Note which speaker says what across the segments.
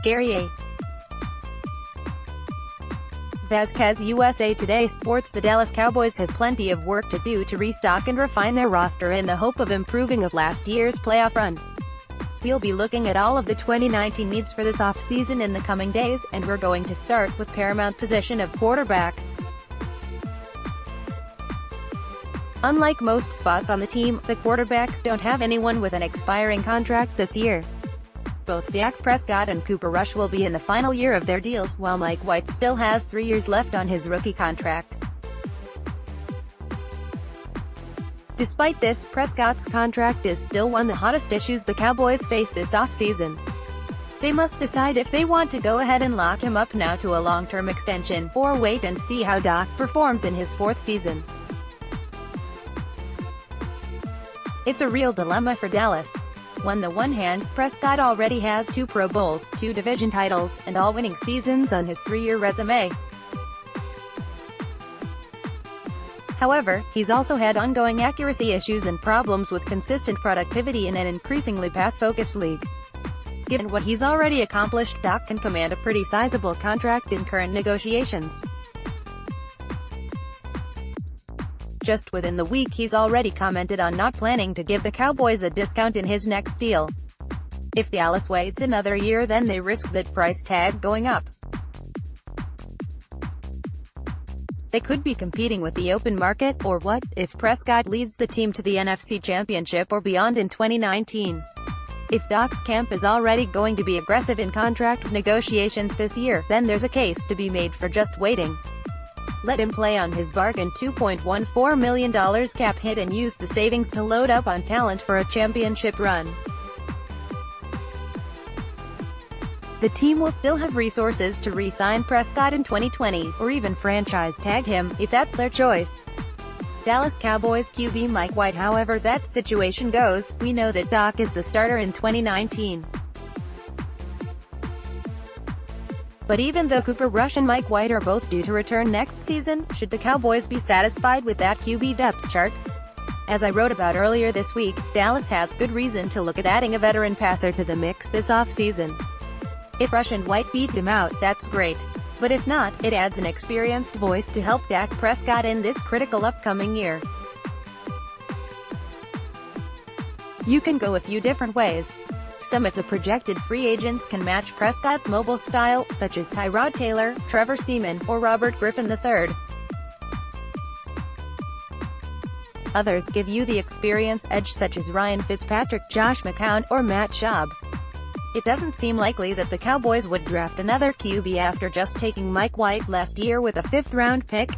Speaker 1: Gary. Vasquez-USA Today sports the Dallas Cowboys have plenty of work to do to restock and refine their roster in the hope of improving of last year's playoff run. We'll be looking at all of the 2019 needs for this offseason in the coming days, and we're going to start with paramount position of quarterback. Unlike most spots on the team, the quarterbacks don't have anyone with an expiring contract this year. Both Dak Prescott and Cooper Rush will be in the final year of their deals, while Mike White still has 3 years left on his rookie contract. Despite this, Prescott's contract is still one of the hottest issues the Cowboys face this offseason. They must decide if they want to go ahead and lock him up now to a long-term extension, or wait and see how Dak performs in his 4th season. It's a real dilemma for Dallas. On the one hand, Prescott already has 2 Pro Bowls, 2 division titles, and all winning seasons on his 3-year resume. However, he's also had ongoing accuracy issues and problems with consistent productivity in an increasingly pass-focused league. Given what he's already accomplished, Dak can command a pretty sizable contract in current negotiations. Just within the week, he's already commented on not planning to give the Cowboys a discount in his next deal. If Dallas waits another year, then they risk that price tag going up. They could be competing with the open market, or what if Prescott leads the team to the NFC Championship or beyond in 2019? If Dak's camp is already going to be aggressive in contract negotiations this year, then there's a case to be made for just waiting. Let him play on his bargain $2.14 million cap hit and use the savings to load up on talent for a championship run. The team will still have resources to re-sign Prescott in 2020, or even franchise tag him, if that's their choice. Dallas Cowboys QB Mike White. However that situation goes, we know that Dak is the starter in 2019. But even though Cooper Rush and Mike White are both due to return next season, should the Cowboys be satisfied with that QB depth chart? As I wrote about earlier this week, Dallas has good reason to look at adding a veteran passer to the mix this offseason. If Rush and White beat them out, that's great. But if not, it adds an experienced voice to help Dak Prescott in this critical upcoming year. You can go a few different ways. Some of the projected free agents can match Prescott's mobile style, such as Tyrod Taylor, Trevor Seaman, or Robert Griffin III. Others give you the experience edge, such as Ryan Fitzpatrick, Josh McCown, or Matt Schaub. It doesn't seem likely that the Cowboys would draft another QB after just taking Mike White last year with a 5th-round pick.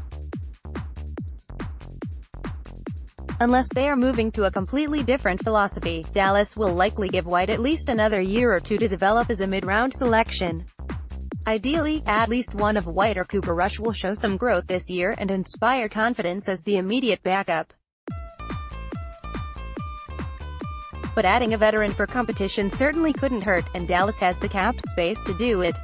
Speaker 1: Unless they are moving to a completely different philosophy, Dallas will likely give White at least another year or 2 to develop as a mid-round selection. Ideally, at least one of White or Cooper Rush will show some growth this year and inspire confidence as the immediate backup. But adding a veteran for competition certainly couldn't hurt, and Dallas has the cap space to do it.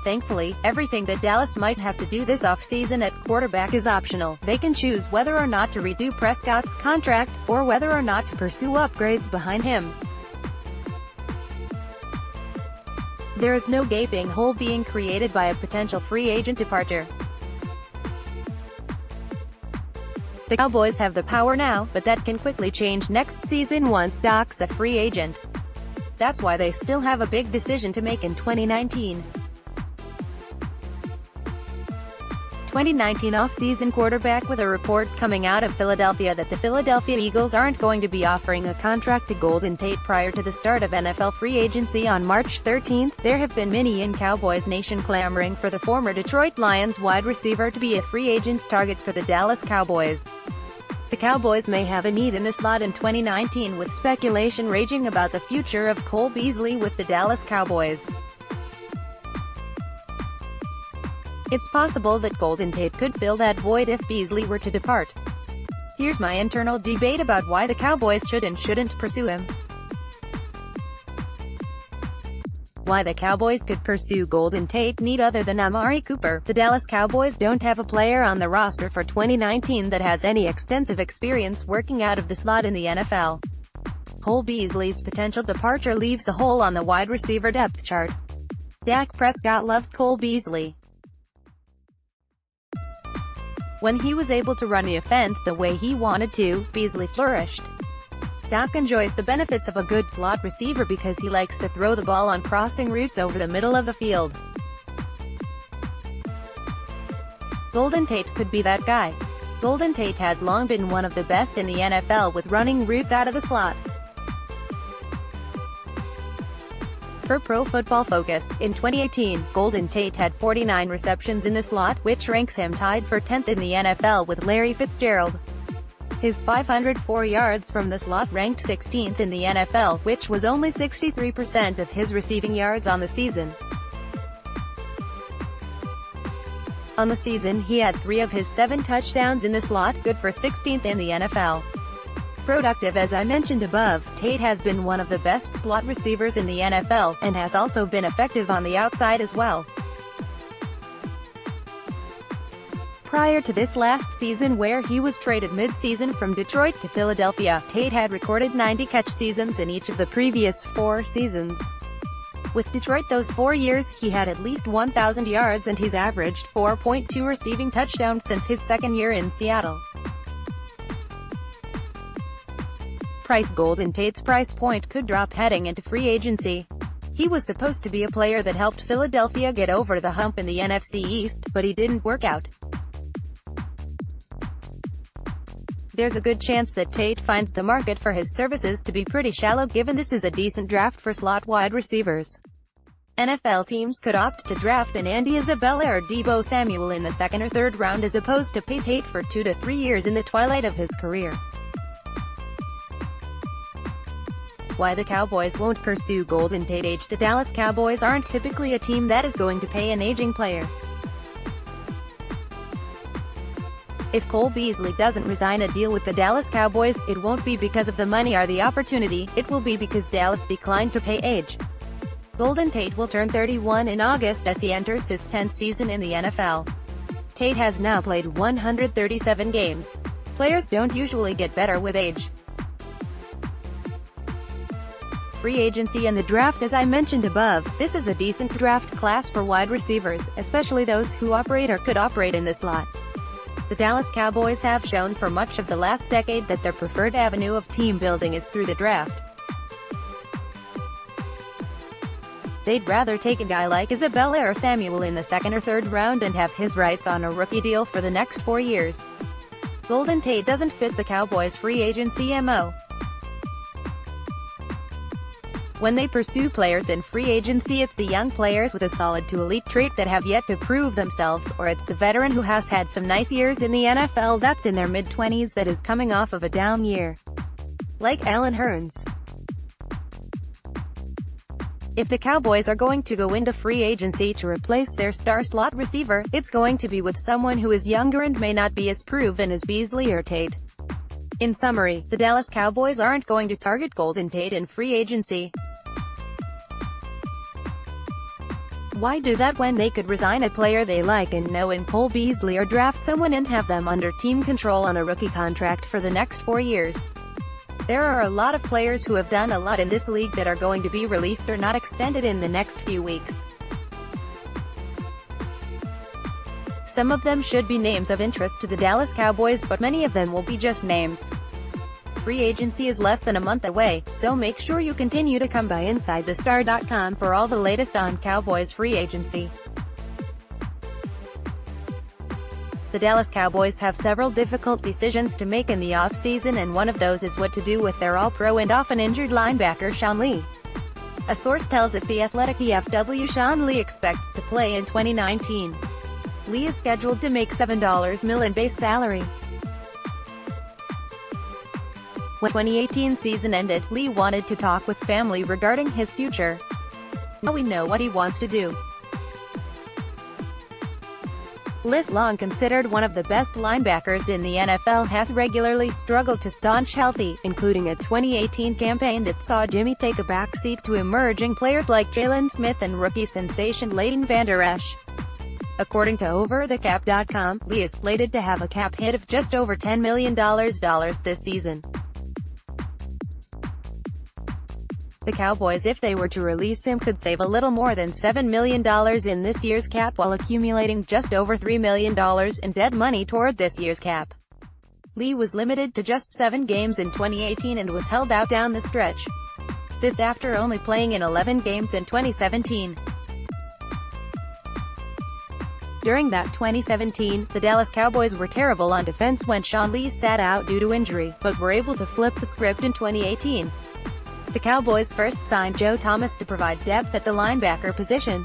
Speaker 1: Thankfully, everything that Dallas might have to do this offseason at quarterback is optional. They can choose whether or not to redo Prescott's contract, or whether or not to pursue upgrades behind him. There is no gaping hole being created by a potential free agent departure. The Cowboys have the power now, but that can quickly change next season once Dak's a free agent. That's why they still have a big decision to make in 2019. 2019 offseason quarterback. With a report coming out of Philadelphia that the Philadelphia Eagles aren't going to be offering a contract to Golden Tate prior to the start of NFL free agency on March 13, there have been many in Cowboys Nation clamoring for the former Detroit Lions wide receiver to be a free agent target for the Dallas Cowboys. The Cowboys may have a need in the slot in 2019, with speculation raging about the future of Cole Beasley with the Dallas Cowboys. It's possible that Golden Tate could fill that void if Beasley were to depart. Here's my internal debate about why the Cowboys should and shouldn't pursue him. Why the Cowboys could pursue Golden Tate need other than Amari Cooper. The Dallas Cowboys don't have a player on the roster for 2019 that has any extensive experience working out of the slot in the NFL. Cole Beasley's potential departure leaves a hole on the wide receiver depth chart. Dak Prescott loves Cole Beasley. When he was able to run the offense the way he wanted to, Beasley flourished. Dak enjoys the benefits of a good slot receiver because he likes to throw the ball on crossing routes over the middle of the field. Golden Tate could be that guy. Golden Tate has long been one of the best in the NFL with running routes out of the slot. Per Pro Football Focus, in 2018, Golden Tate had 49 receptions in the slot, which ranks him tied for 10th in the NFL with Larry Fitzgerald. His 504 yards from the slot ranked 16th in the NFL, which was only 63% of his receiving yards on the season. On the season, he had 3 of his 7 touchdowns in the slot, good for 16th in the NFL. Productive as I mentioned above, Tate has been one of the best slot receivers in the NFL, and has also been effective on the outside as well. Prior to this last season where he was traded mid-season from Detroit to Philadelphia, Tate had recorded 90-catch seasons in each of the previous 4 seasons. With Detroit those 4 years, he had at least 1,000 yards and he's averaged 4.2 receiving touchdowns since his second year in Seattle. Golden Tate's price point could drop heading into free agency. He was supposed to be a player that helped Philadelphia get over the hump in the NFC East, but he didn't work out. There's a good chance that Tate finds the market for his services to be pretty shallow given this is a decent draft for slot wide receivers. NFL teams could opt to draft an Andy Isabella or Deebo Samuel in the 2nd or 3rd round as opposed to pay Tate for 2 to 3 years in the twilight of his career. Why the Cowboys won't pursue Golden Tate age. The Dallas Cowboys aren't typically a team that is going to pay an aging player. If Cole Beasley doesn't resign a deal with the Dallas Cowboys, it won't be because of the money or the opportunity, it will be because Dallas declined to pay age. Golden Tate will turn 31 in August as he enters his 10th season in the NFL. Tate has now played 137 games. Players don't usually get better with age. Free agency and the draft. As I mentioned above, this is a decent draft class for wide receivers, especially those who operate or could operate in the slot. The Dallas Cowboys have shown for much of the last decade that their preferred avenue of team building is through the draft. They'd rather take a guy like Isabella or Samuel in the 2nd or 3rd round and have his rights on a rookie deal for the next 4 years. Golden Tate doesn't fit the Cowboys' free agency MO. When they pursue players in free agency, it's the young players with a solid to elite trait that have yet to prove themselves, or it's the veteran who has had some nice years in the NFL that's in their mid-20s that is coming off of a down year. Like Allen Hurns. If the Cowboys are going to go into free agency to replace their star slot receiver, it's going to be with someone who is younger and may not be as proven as Beasley or Tate. In summary, the Dallas Cowboys aren't going to target Golden Tate in free agency. Why do that when they could resign a player they like and know in Cole Beasley or draft someone and have them under team control on a rookie contract for the next 4 years? There are a lot of players who have done a lot in this league that are going to be released or not extended in the next few weeks. Some of them should be names of interest to the Dallas Cowboys, but many of them will be just names. Free agency is less than a month away, so make sure you continue to come by InsideTheStar.com for all the latest on Cowboys free agency. The Dallas Cowboys have several difficult decisions to make in the offseason, and one of those is what to do with their all-pro and often injured linebacker Sean Lee. A source tells it The Athletic DFW Sean Lee expects to play in 2019. Lee is scheduled to make $7 million base salary. When the 2018 season ended, Lee wanted to talk with family regarding his future. Now we know what he wants to do. Lee, long considered one of the best linebackers in the NFL, has regularly struggled to staunch healthy, including a 2018 campaign that saw Jimmy take a backseat to emerging players like Jalen Smith and rookie sensation Leighton Vander Esch. According to OverTheCap.com, Lee is slated to have a cap hit of just over $10 million this season. The Cowboys, if they were to release him, could save a little more than $7 million in this year's cap while accumulating just over $3 million in dead money toward this year's cap. Lee was limited to just 7 games in 2018 and was held out down the stretch. This after only playing in 11 games in 2017. During that 2017, the Dallas Cowboys were terrible on defense when Sean Lee sat out due to injury, but were able to flip the script in 2018. The Cowboys first signed Joe Thomas to provide depth at the linebacker position.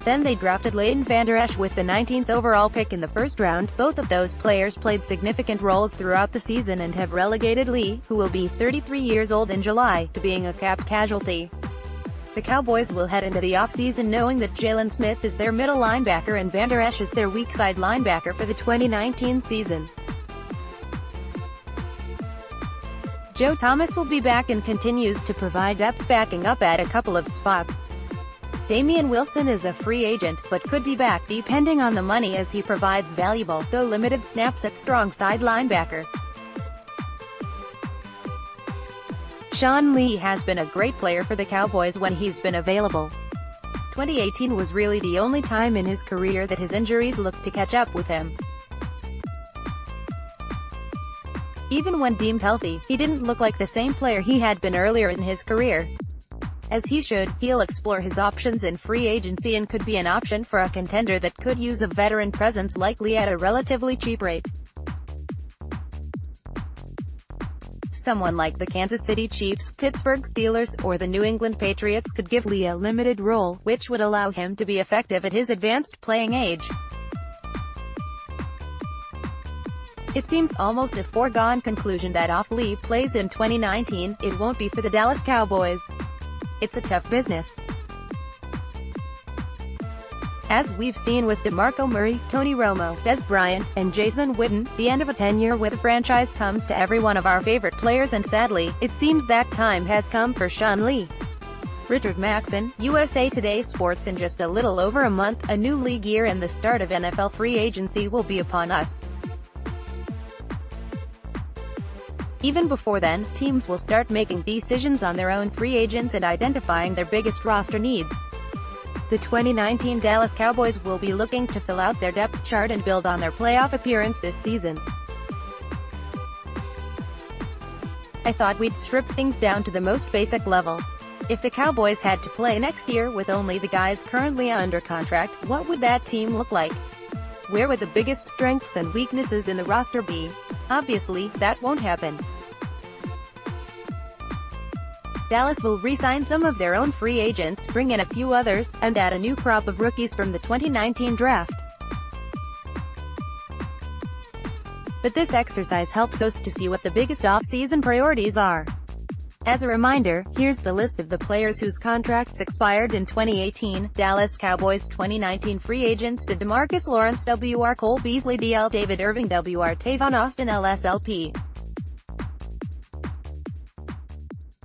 Speaker 1: Then they drafted Leighton Vander Esch with the 19th overall pick in the first round. Both of those players played significant roles throughout the season and have relegated Lee, who will be 33 years old in July, to being a cap casualty. The Cowboys will head into the offseason knowing that Jalen Smith is their middle linebacker and Vander Esch is their weak side linebacker for the 2019 season. Joe Thomas will be back and continues to provide depth, backing up at a couple of spots. Damian Wilson is a free agent, but could be back depending on the money as he provides valuable, though limited snaps at strong side linebacker. Sean Lee has been a great player for the Cowboys when he's been available. 2018 was really the only time in his career that his injuries looked to catch up with him. Even when deemed healthy, he didn't look like the same player he had been earlier in his career. As he should, he'll explore his options in free agency and could be an option for a contender that could use a veteran presence like Lee at a relatively cheap rate. Someone like the Kansas City Chiefs, Pittsburgh Steelers, or the New England Patriots could give Lee a limited role, which would allow him to be effective at his advanced playing age. It seems almost a foregone conclusion that if Lee plays in 2019, it won't be for the Dallas Cowboys. It's a tough business. As we've seen with DeMarco Murray, Tony Romo, Dez Bryant, and Jason Witten, the end of a tenure with a franchise comes to every one of our favorite players, and sadly, it seems that time has come for Sean Lee. Richard Maxson, USA Today Sports. In just a little over a month, a new league year and the start of NFL free agency will be upon us. Even before then, teams will start making decisions on their own free agents and identifying their biggest roster needs. The 2019 Dallas Cowboys will be looking to fill out their depth chart and build on their playoff appearance this season. I thought we'd strip things down to the most basic level. If the Cowboys had to play next year with only the guys currently under contract, what would that team look like? Where would the biggest strengths and weaknesses in the roster be? Obviously, that won't happen. Dallas will re-sign some of their own free agents, bring in a few others, and add a new crop of rookies from the 2019 draft. But this exercise helps us to see what the biggest off-season priorities are. As a reminder, here's the list of the players whose contracts expired in 2018. Dallas Cowboys 2019 free agents: DeMarcus Lawrence Wr, Cole Beasley DL, David Irving Wr, Tavon Austin LSLP,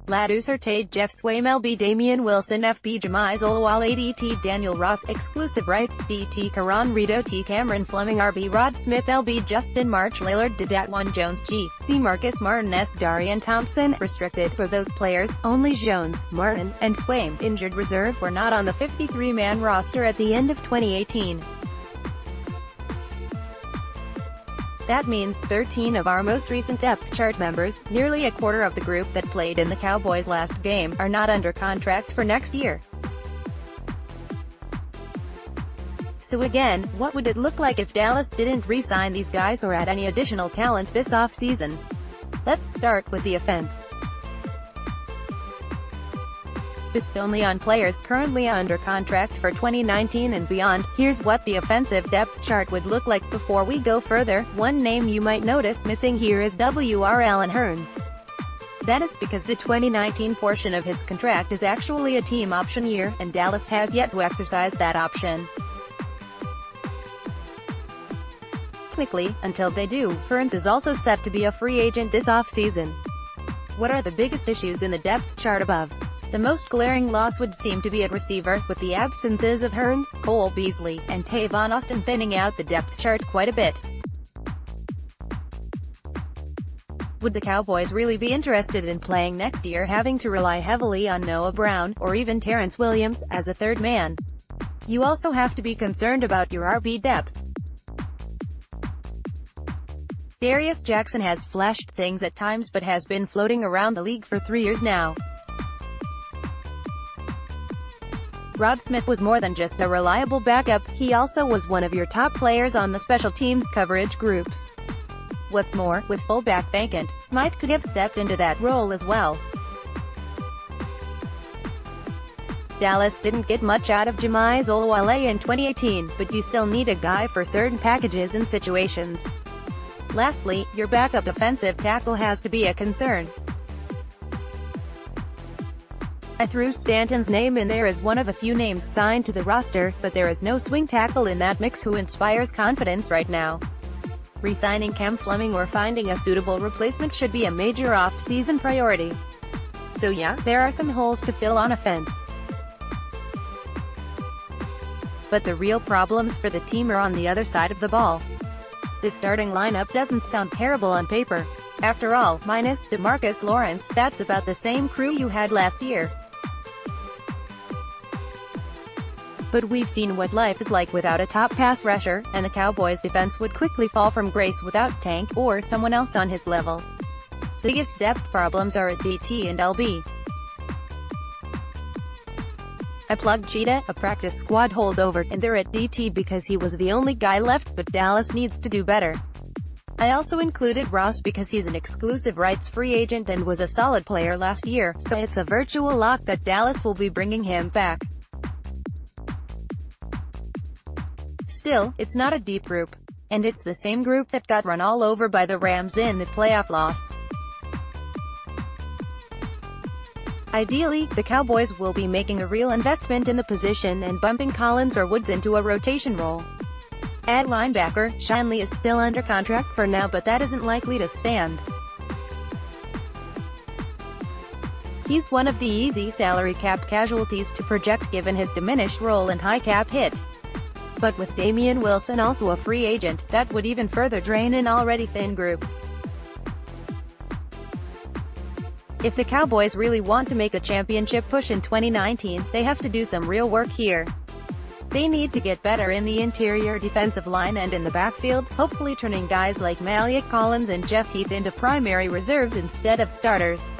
Speaker 1: Ladu Surtate, Jeff Swaim LB, Damian Wilson FB, Jamize Olawale ADT, Daniel Ross exclusive rights DT, Karan Rito T, Cameron Fleming RB, Rod Smith LB, Justin March, Laylard Dedatwan Jones G, C, Marcus Martin S, Darian Thompson restricted. For those players, only Jones, Martin, and Swaim, injured reserve, were not on the 53-man roster at the end of 2018. That means 13 of our most recent depth chart members, nearly a quarter of the group that played in the Cowboys' last game, are not under contract for next year. So again, what would it look like if Dallas didn't re-sign these guys or add any additional talent this offseason? Let's start with the offense. Based only on players currently under contract for 2019 and beyond, here's what the offensive depth chart would look like. Before we go further, one name you might notice missing here is Wr Allen Hurns. That is because the 2019 portion of his contract is actually a team option year, and Dallas has yet to exercise that option. Technically, until they do, Hurns is also set to be a free agent this offseason. What are the biggest issues in the depth chart above? The most glaring loss would seem to be at receiver, with the absences of Hurns, Cole Beasley, and Tavon Austin thinning out the depth chart quite a bit. Would the Cowboys really be interested in playing next year, having to rely heavily on Noah Brown, or even Terrence Williams, as a third man? You also have to be concerned about your RB depth. Darius Jackson has flashed things at times but has been floating around the league for 3 years now. Rod Smith was more than just a reliable backup, he also was one of your top players on the special teams coverage groups. What's more, with fullback vacant, Smythe could have stepped into that role as well. Dallas didn't get much out of Jamize Olawale in 2018, but you still need a guy for certain packages and situations. Lastly, your backup defensive tackle has to be a concern. I threw Stanton's name in there as one of a few names signed to the roster, but there is no swing tackle in that mix who inspires confidence right now. Re-signing Cam Fleming or finding a suitable replacement should be a major off-season priority. So yeah, there are some holes to fill on offense. But the real problems for the team are on the other side of the ball. The starting lineup doesn't sound terrible on paper. After all, minus DeMarcus Lawrence, that's about the same crew you had last year. But we've seen what life is like without a top pass rusher, and the Cowboys' defense would quickly fall from grace without Tank, or someone else on his level. The biggest depth problems are at DT and LB. I plugged Cheetah, a practice squad holdover, in there at DT because he was the only guy left, but Dallas needs to do better. I also included Ross because he's an exclusive rights free agent and was a solid player last year, so it's a virtual lock that Dallas will be bringing him back. Still, it's not a deep group. And it's the same group that got run all over by the Rams in the playoff loss. Ideally, the Cowboys will be making a real investment in the position and bumping Collins or Woods into a rotation role. At linebacker, Shinley is still under contract for now, but that isn't likely to stand. He's one of the easy salary cap casualties to project given his diminished role and high cap hit. But with Damian Wilson also a free agent, that would even further drain an already thin group. If the Cowboys really want to make a championship push in 2019, they have to do some real work here. They need to get better in the interior defensive line and in the backfield, hopefully turning guys like Maliek Collins and Jeff Heath into primary reserves instead of starters.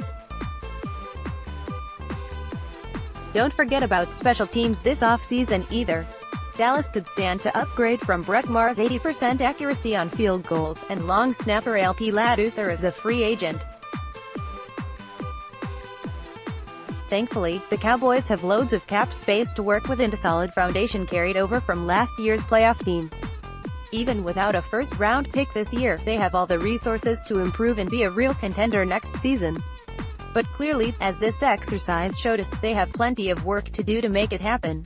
Speaker 1: Don't forget about special teams this offseason either. Dallas could stand to upgrade from Brett Maher's 80% accuracy on field goals, and long snapper LP Laducer as a free agent. Thankfully, the Cowboys have loads of cap space to work with and a solid foundation carried over from last year's playoff team. Even without a first-round pick this year, they have all the resources to improve and be a real contender next season. But clearly, as this exercise showed us, they have plenty of work to do to make it happen.